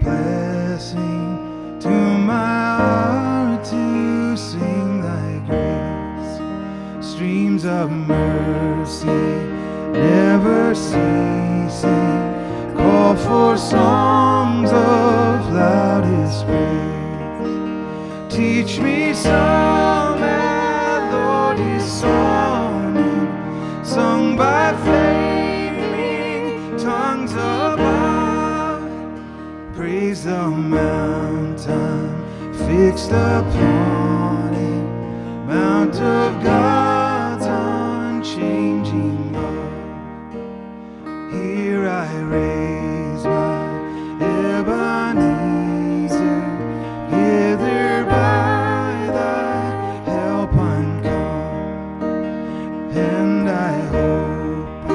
blessing to my heart to sing thy grace. Streams of mercy never ceasing, call for songs of loudest praise. Teach me some melodious song, sung by flaming tongues above. Praise the mountain fixed upon it, mount of God's unchanging love. Here I raise my Ebenezer, hither by thy help I'm come, and I hope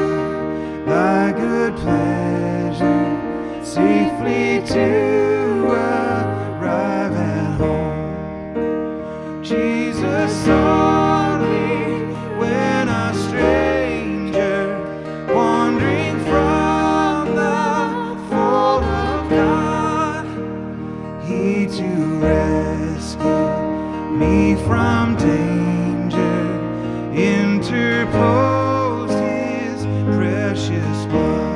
by thy good pleasure safely to arrive at home. Jesus saw me when a stranger, wandering from the fold of God. He to rescue me from danger interposed his precious blood.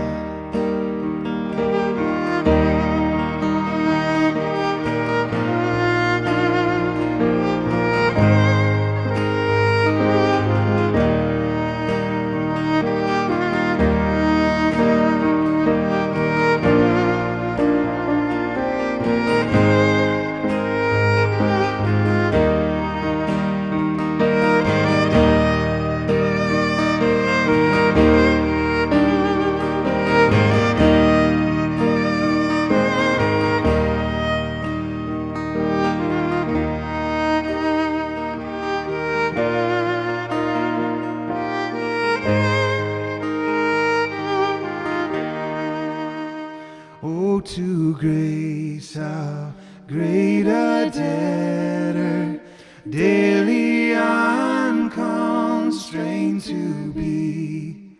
Oh, to grace, how great a debtor daily I'm constrained to be.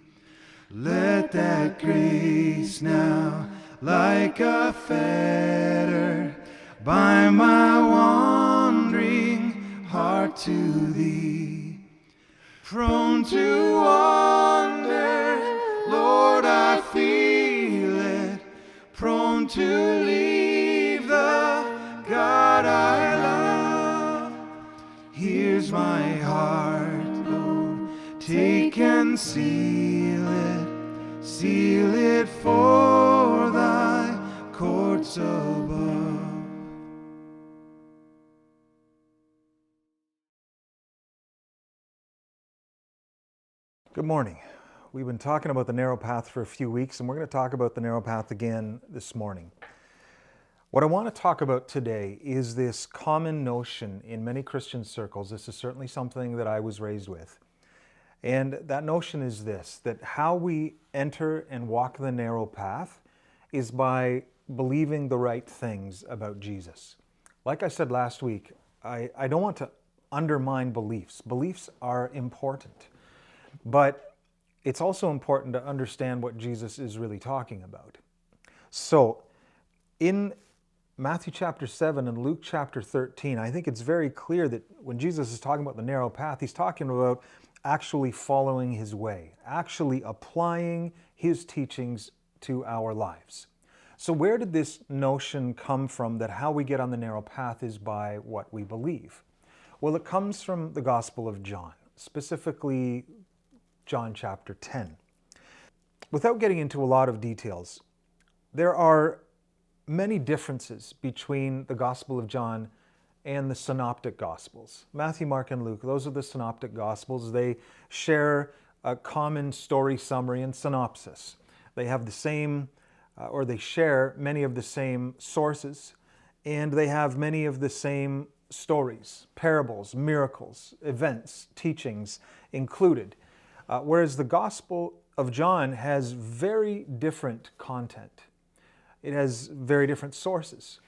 Let that grace now, like a fetter, bind my wandering heart to thee. Prone to wander, Lord, I feel it, prone to leave the God I love. Here's my heart, Lord, take and seal it for thy courts above. Good morning. We've been talking about the narrow path for a few weeks, and we're going to talk about the narrow path again this morning. What I want to talk about today is this common notion in many Christian circles. This is certainly something that I was raised with. And that notion is this, that how we enter and walk the narrow path is by believing the right things about Jesus. Like I said last week, I don't want to undermine beliefs. Beliefs are important. But it's also important to understand what Jesus is really talking about. So, in Matthew chapter 7 and Luke chapter 13, I think it's very clear that when Jesus is talking about the narrow path, he's talking about actually following his way, actually applying his teachings to our lives. So where did this notion come from that how we get on the narrow path is by what we believe? Well, it comes from the Gospel of John, specifically John chapter 10. Without getting into a lot of details, there are many differences between the Gospel of John and the Synoptic Gospels. Matthew, Mark, and Luke, those are the Synoptic Gospels. They share a common story summary and synopsis. They have the same, or they share many of the same sources, and they have many of the same stories, parables, miracles, events, teachings included. Whereas the Gospel of John has very different content. It has very different sources.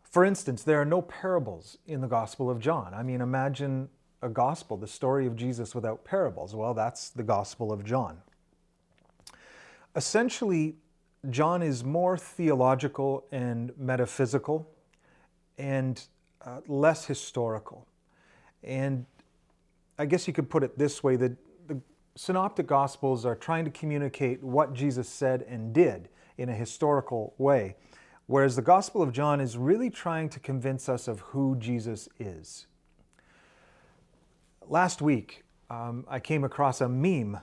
For instance, there are no parables in the Gospel of John. I mean, imagine a gospel, the story of Jesus without parables. Well, that's the Gospel of John. Essentially, John is more theological and metaphysical and less historical. And I guess you could put it this way, that the Synoptic Gospels are trying to communicate what Jesus said and did in a historical way, whereas the Gospel of John is really trying to convince us of who Jesus is. Last week, I came across a meme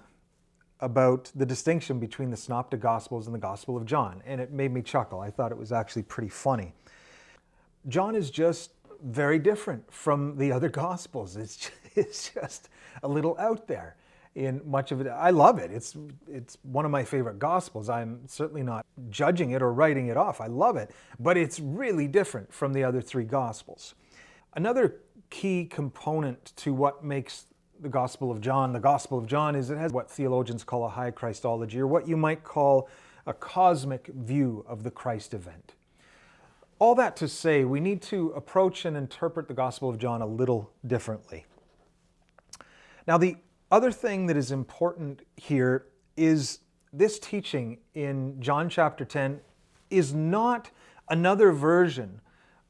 about the distinction between the Synoptic Gospels and the Gospel of John, and it made me chuckle. I thought it was actually pretty funny. John is just very different from the other Gospels. It's just a little out there in much of it. I love it. It's one of my favorite Gospels. I'm certainly not judging it or writing it off. I love it, but it's really different from the other three Gospels. Another key component to what makes the Gospel of John is it has what theologians call a high Christology, or what you might call a cosmic view of the Christ event. All that to say, we need to approach and interpret the Gospel of John a little differently. Now, the other thing that is important here is this teaching in John chapter 10 is not another version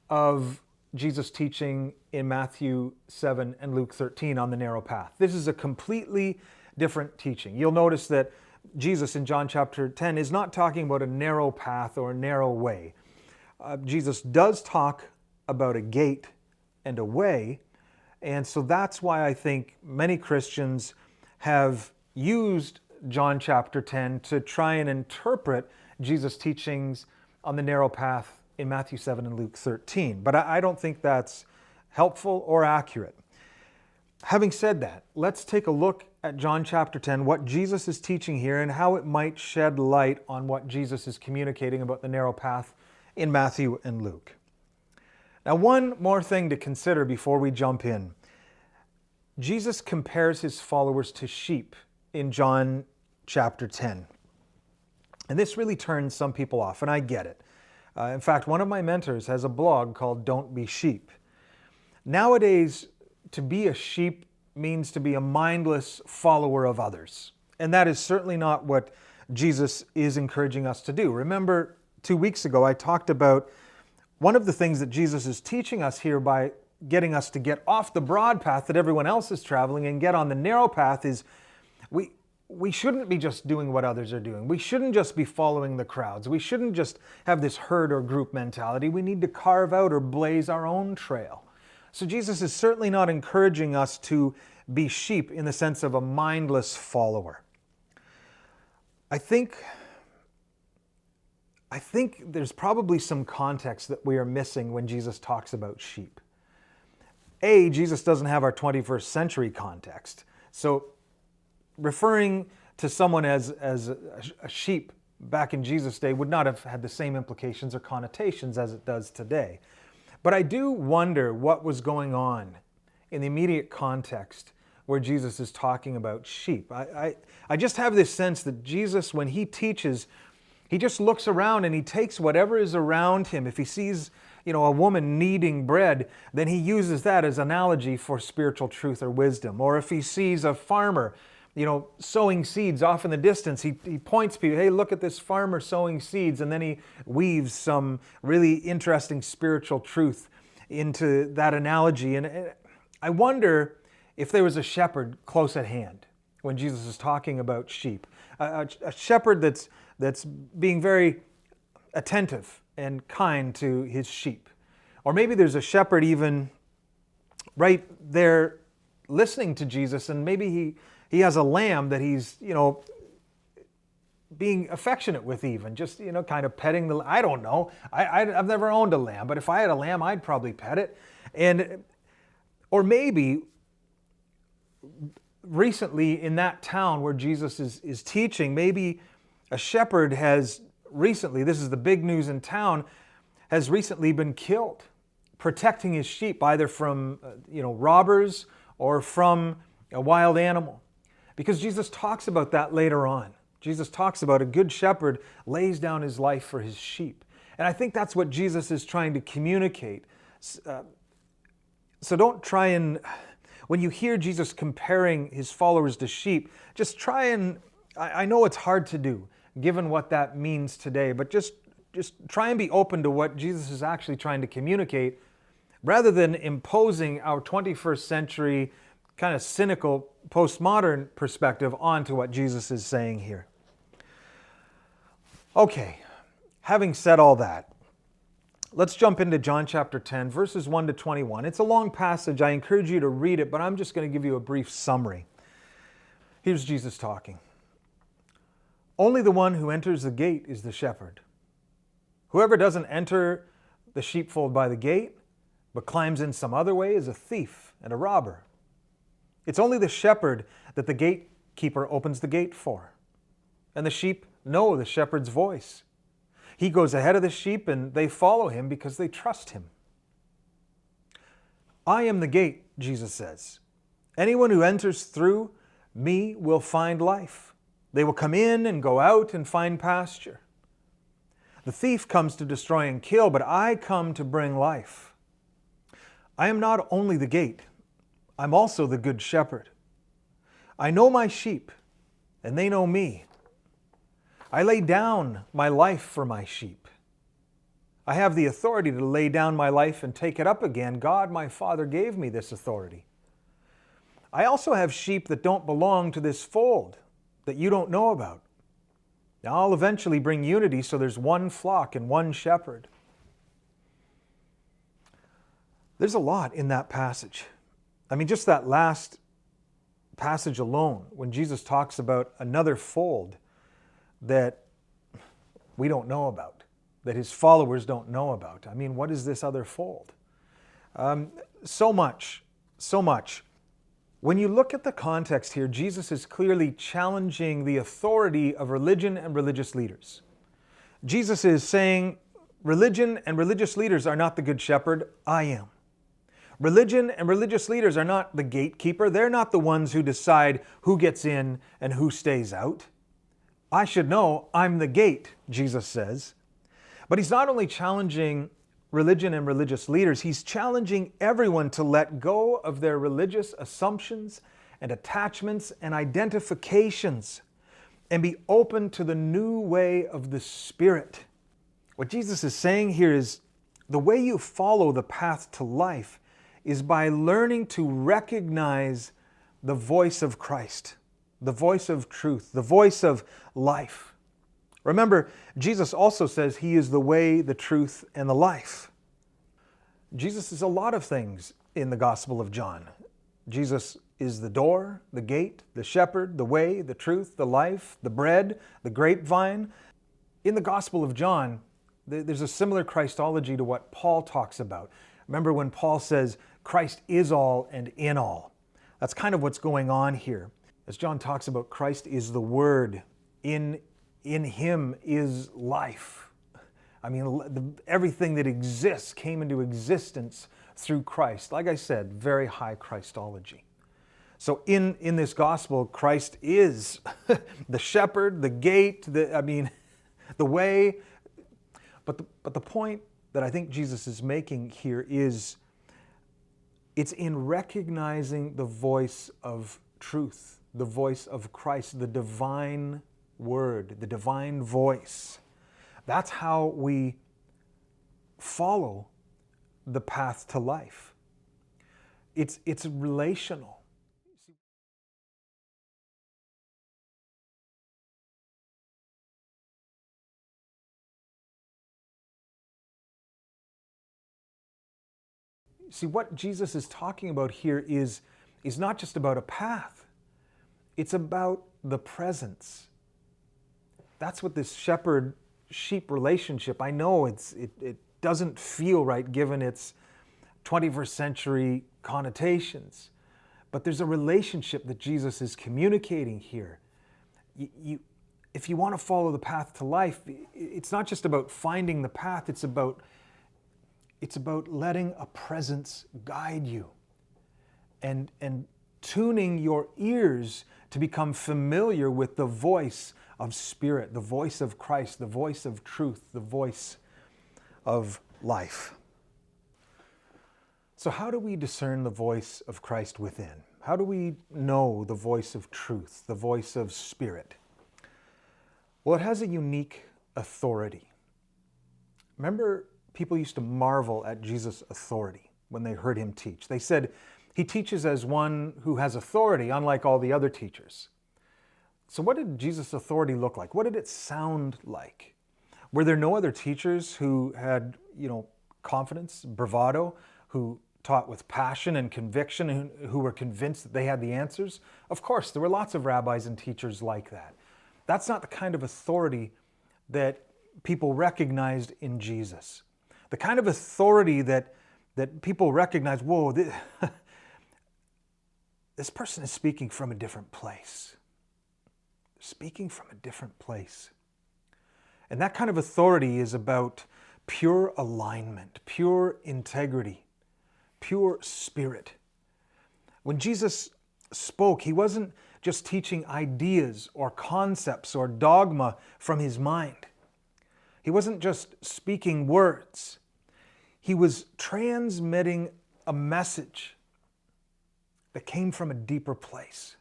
of Jesus' teaching in Matthew 7 and Luke 13 on the narrow path. This is a completely different teaching. You'll notice that Jesus in John chapter 10 is not talking about a narrow path or a narrow way. Jesus does talk about a gate and a way, and so that's why I think many Christians have used John chapter 10 to try and interpret Jesus' teachings on the narrow path in Matthew 7 and Luke 13. But I don't think that's helpful or accurate. Having said that, let's take a look at John chapter 10, what Jesus is teaching here, and how it might shed light on what Jesus is communicating about the narrow path in Matthew and Luke. Now, one more thing to consider before we jump in. Jesus compares his followers to sheep in John chapter 10. And this really turns some people off, and I get it. In fact, one of my mentors has a blog called Don't Be Sheep. Nowadays, to be a sheep means to be a mindless follower of others. And that is certainly not what Jesus is encouraging us to do. Remember, 2 weeks ago, I talked about one of the things that Jesus is teaching us here by getting us to get off the broad path that everyone else is traveling and get on the narrow path is we shouldn't be just doing what others are doing. We shouldn't just be following the crowds. We shouldn't just have this herd or group mentality. We need to carve out or blaze our own trail. So Jesus is certainly not encouraging us to be sheep in the sense of a mindless follower. I think there's probably some context that we are missing when Jesus talks about sheep. Jesus doesn't have our 21st century context. So referring to someone as a sheep back in Jesus' day would not have had the same implications or connotations as it does today. But I do wonder what was going on in the immediate context where Jesus is talking about sheep. I just have this sense that Jesus, when he teaches, he just looks around and he takes whatever is around him. If he sees, a woman kneading bread, then he uses that as analogy for spiritual truth or wisdom. Or if he sees a farmer, sowing seeds off in the distance, he points people, hey, look at this farmer sowing seeds, and then he weaves some really interesting spiritual truth into that analogy. And I wonder if there was a shepherd close at hand when Jesus is talking about sheep, a shepherd that's being very attentive and kind to his sheep. Or maybe there's a shepherd even right there listening to Jesus, and maybe he has a lamb that he's, being affectionate with, even just, kind of petting the, I don't know. I've never owned a lamb, but if I had a lamb, I'd probably pet it. Or maybe recently in that town where Jesus is teaching, maybe a shepherd has recently, this is the big news in town, has recently been killed, protecting his sheep either from, robbers or from a wild animal. Because Jesus talks about that later on. Jesus talks about a good shepherd lays down his life for his sheep. And I think that's what Jesus is trying to communicate. So don't try and, when you hear Jesus comparing his followers to sheep, just try and, I know it's hard to do, given what that means today. But just try and be open to what Jesus is actually trying to communicate, rather than imposing our 21st century kind of cynical postmodern perspective onto what Jesus is saying here. Okay, having said all that, let's jump into John chapter 10, verses 1 to 21. It's a long passage. I encourage you to read it, but I'm just going to give you a brief summary. Here's Jesus talking. Only the one who enters the gate is the shepherd. Whoever doesn't enter the sheepfold by the gate, but climbs in some other way, is a thief and a robber. It's only the shepherd that the gatekeeper opens the gate for. And the sheep know the shepherd's voice. He goes ahead of the sheep and they follow him because they trust him. I am the gate, Jesus says. Anyone who enters through me will find life. They will come in and go out and find pasture. The thief comes to destroy and kill, but I come to bring life. I am not only the gate, I'm also the good shepherd. I know my sheep, and they know me. I lay down my life for my sheep. I have the authority to lay down my life and take it up again. God, my Father, gave me this authority. I also have sheep that don't belong to this fold, that you don't know about. Now I'll eventually bring unity so there's one flock and one shepherd. There's a lot in that passage. I mean, just that last passage alone, when Jesus talks about another fold that we don't know about, that his followers don't know about. I mean, what is this other fold? So much. When you look at the context here, Jesus is clearly challenging the authority of religion and religious leaders. Jesus is saying, religion and religious leaders are not the good shepherd, I am. Religion and religious leaders are not the gatekeeper. They're not the ones who decide who gets in and who stays out. I should know, I'm the gate, Jesus says. But he's not only challenging religion and religious leaders, he's challenging everyone to let go of their religious assumptions and attachments and identifications and be open to the new way of the Spirit. What Jesus is saying here is the way you follow the path to life is by learning to recognize the voice of Christ, the voice of truth, the voice of life. Remember, Jesus also says he is the way, the truth, and the life. Jesus is a lot of things in the Gospel of John. Jesus is the door, the gate, the shepherd, the way, the truth, the life, the bread, the grapevine. In the Gospel of John, there's a similar Christology to what Paul talks about. Remember when Paul says, Christ is all and in all. That's kind of what's going on here. As John talks about, Christ is the Word. In him is life. I mean, everything that exists came into existence through Christ. Like I said, very high Christology. So in this gospel, Christ is the shepherd, the gate, the way. But the point that I think Jesus is making here is it's in recognizing the voice of truth, the voice of Christ, the divine word, the divine voice. That's how we follow the path to life. It's relational. See, what Jesus is talking about here is not just about a path. It's about the presence. That's what this shepherd-sheep relationship, I know it doesn't feel right given its 21st century connotations, but there's a relationship that Jesus is communicating here. If you want to follow the path to life, it's not just about finding the path, it's about letting a presence guide you and tuning your ears to become familiar with the voice of Spirit, the voice of Christ, the voice of truth, the voice of life. So how do we discern the voice of Christ within? How do we know the voice of truth, the voice of Spirit? Well, it has a unique authority. Remember, people used to marvel at Jesus' authority when they heard him teach. They said, he teaches as one who has authority, unlike all the other teachers. So what did Jesus' authority look like? What did it sound like? Were there no other teachers who had, confidence, bravado, who taught with passion and conviction, and who were convinced that they had the answers? Of course, there were lots of rabbis and teachers like that. That's not the kind of authority that people recognized in Jesus. The kind of authority that people recognize, whoa, this person is speaking from a different place. Speaking from a different place. And that kind of authority is about pure alignment, pure integrity, pure spirit. When Jesus spoke, he wasn't just teaching ideas or concepts or dogma from his mind. He wasn't just speaking words. He was transmitting a message that came from a deeper place.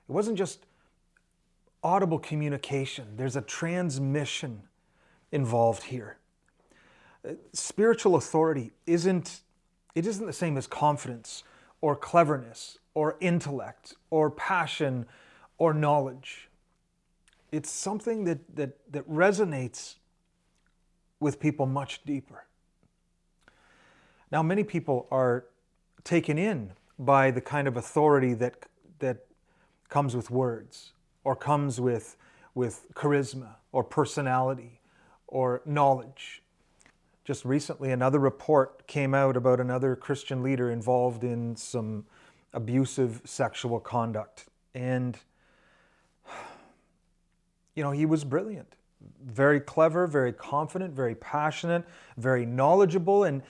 It wasn't just audible communication. There's a transmission involved here. Spiritual authority isn't the same as confidence or cleverness or intellect or passion or knowledge. It's something that resonates with people much deeper. Now, many people are taken in by the kind of authority that comes with words, or comes with charisma or personality or knowledge. Just recently, another report came out about another Christian leader involved in some abusive sexual conduct. And, he was brilliant, very clever, very confident, very passionate, very knowledgeable. And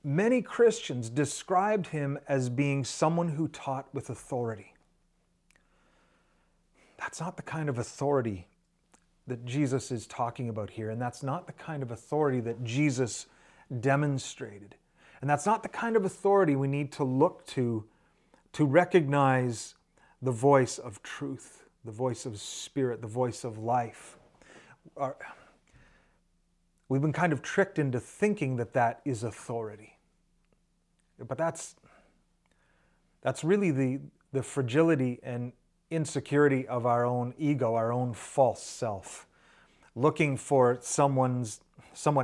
many Christians described him as being someone who taught with authority. That's not the kind of authority that Jesus is talking about here, and that's not the kind of authority that Jesus demonstrated. And that's not the kind of authority we need to look to recognize the voice of truth, the voice of spirit, the voice of life. We've been kind of tricked into thinking that is authority. But that's really the fragility and insecurity of our own ego, our own false self, looking for someone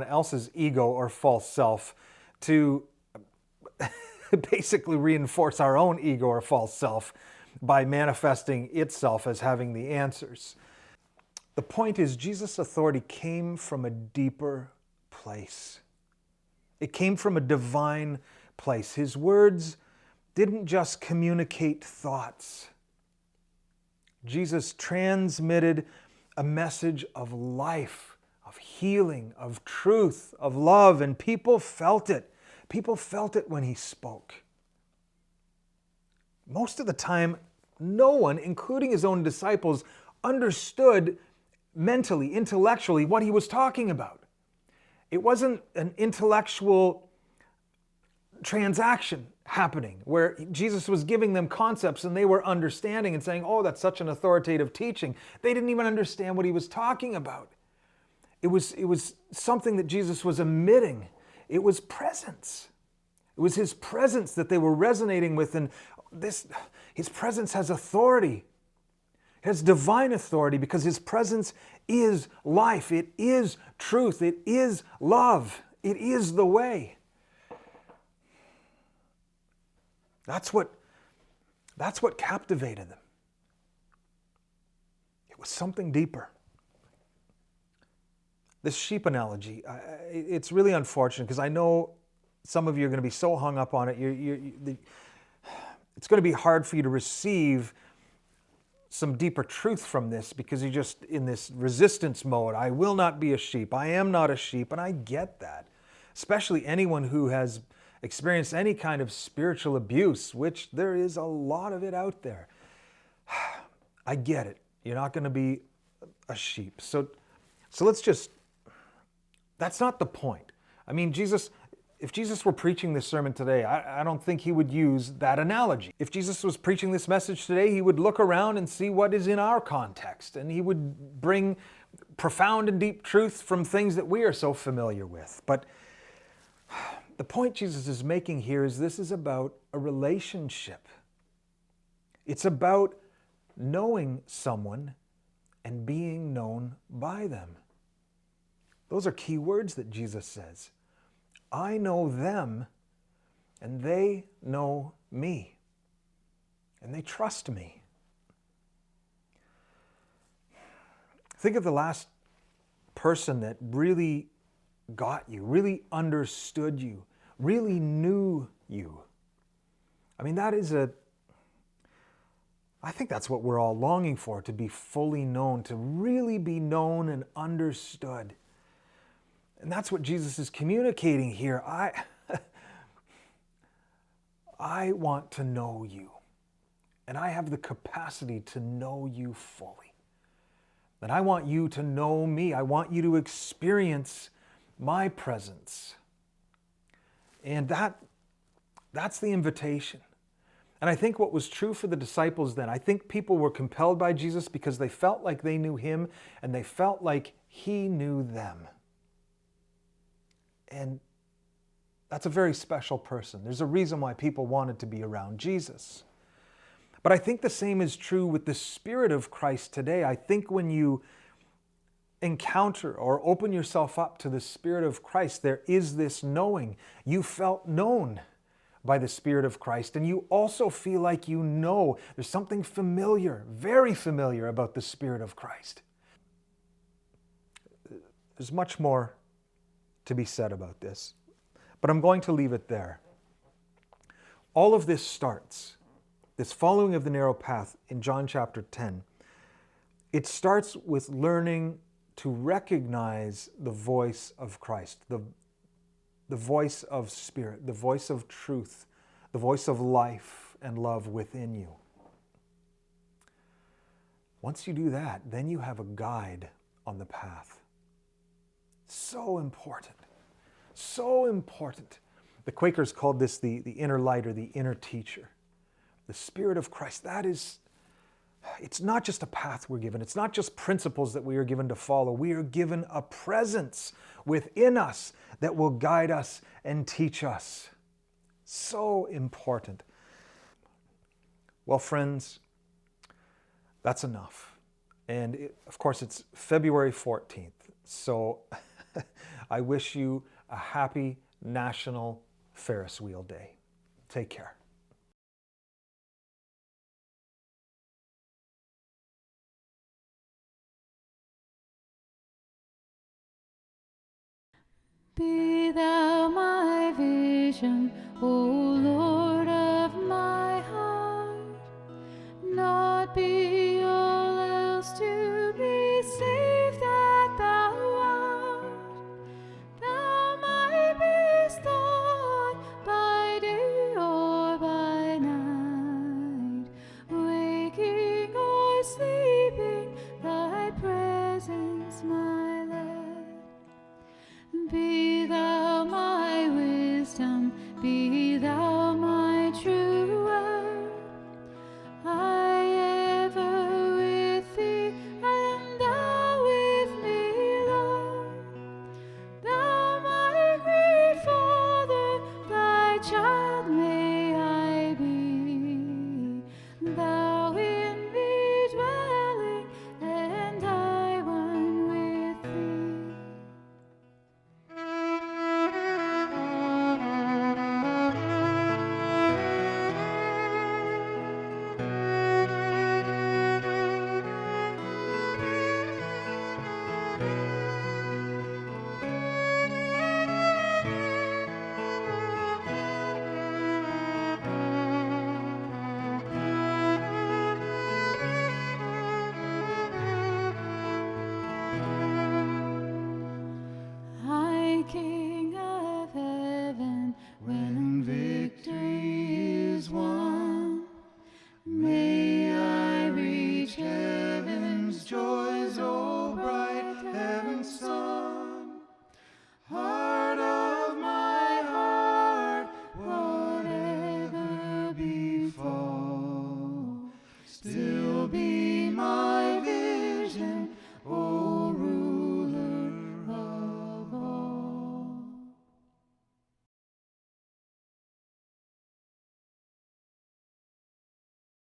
else's ego or false self to basically reinforce our own ego or false self by manifesting itself as having the answers. The point is, Jesus' authority came from a deeper place. It came from a divine place. His words didn't just communicate thoughts. Jesus transmitted a message of life, of healing, of truth, of love, and people felt it. People felt it when he spoke. Most of the time, no one, including his own disciples, understood mentally, intellectually, what he was talking about. It wasn't an intellectual transaction happening where Jesus was giving them concepts and they were understanding and saying, oh, that's such an authoritative teaching. They didn't even understand what he was talking about. It was something that Jesus was emitting. It was presence. It was his presence that they were resonating with, and his presence has authority. It has divine authority because his presence is life. It is truth. It is love. It is the way. That's what captivated them. It was something deeper. This sheep analogy, it's really unfortunate because I know some of you are going to be so hung up on it. It's going to be hard for you to receive some deeper truth from this because you're just in this resistance mode. I will not be a sheep. I am not a sheep. And I get that. Especially anyone who has experienced any kind of spiritual abuse, which there is a lot of it out there. I get it. You're not going to be a sheep. So let's just, that's not the point. I mean, Jesus, If Jesus were preaching this sermon today, I don't think he would use that analogy. If Jesus was preaching this message today, he would look around and see what is in our context, and he would bring profound and deep truth from things that we are so familiar with. But the point Jesus is making here is this is about a relationship. It's about knowing someone and being known by them. Those are key words that Jesus says. I know them, and they know me, and they trust me. Think of the last person that really got you, really understood you, really knew you. I mean, I think that's what we're all longing for, to be fully known, to really be known and understood. And that's what Jesus is communicating here. I want to know you, and I have the capacity to know you fully. And I want you to know me. I want you to experience my presence. And that's the invitation. And I think what was true for the disciples then, I think people were compelled by Jesus because they felt like they knew him and they felt like he knew them. And that's a very special person. There's a reason why people wanted to be around Jesus. But I think the same is true with the Spirit of Christ today. I think when you encounter or open yourself up to the Spirit of Christ, there is this knowing. You felt known by the Spirit of Christ, and you also feel like you know. There's something familiar, very familiar about the Spirit of Christ. There's much more to be said about this, but I'm going to leave it there. All of this starts, this following of the narrow path in John chapter 10, it starts with learning to recognize the voice of Christ, the voice of Spirit, the voice of truth, the voice of life and love within you. Once you do that, then you have a guide on the path. So important. So important. The Quakers called this the inner light or the inner teacher. The Spirit of Christ, it's not just a path we're given. It's not just principles that we are given to follow. We are given a presence within us that will guide us and teach us. So important. Well, friends, that's enough. And of course, it's February 14th. So I wish you a happy National Ferris Wheel Day. Take care. Be thou my vision, O Lord.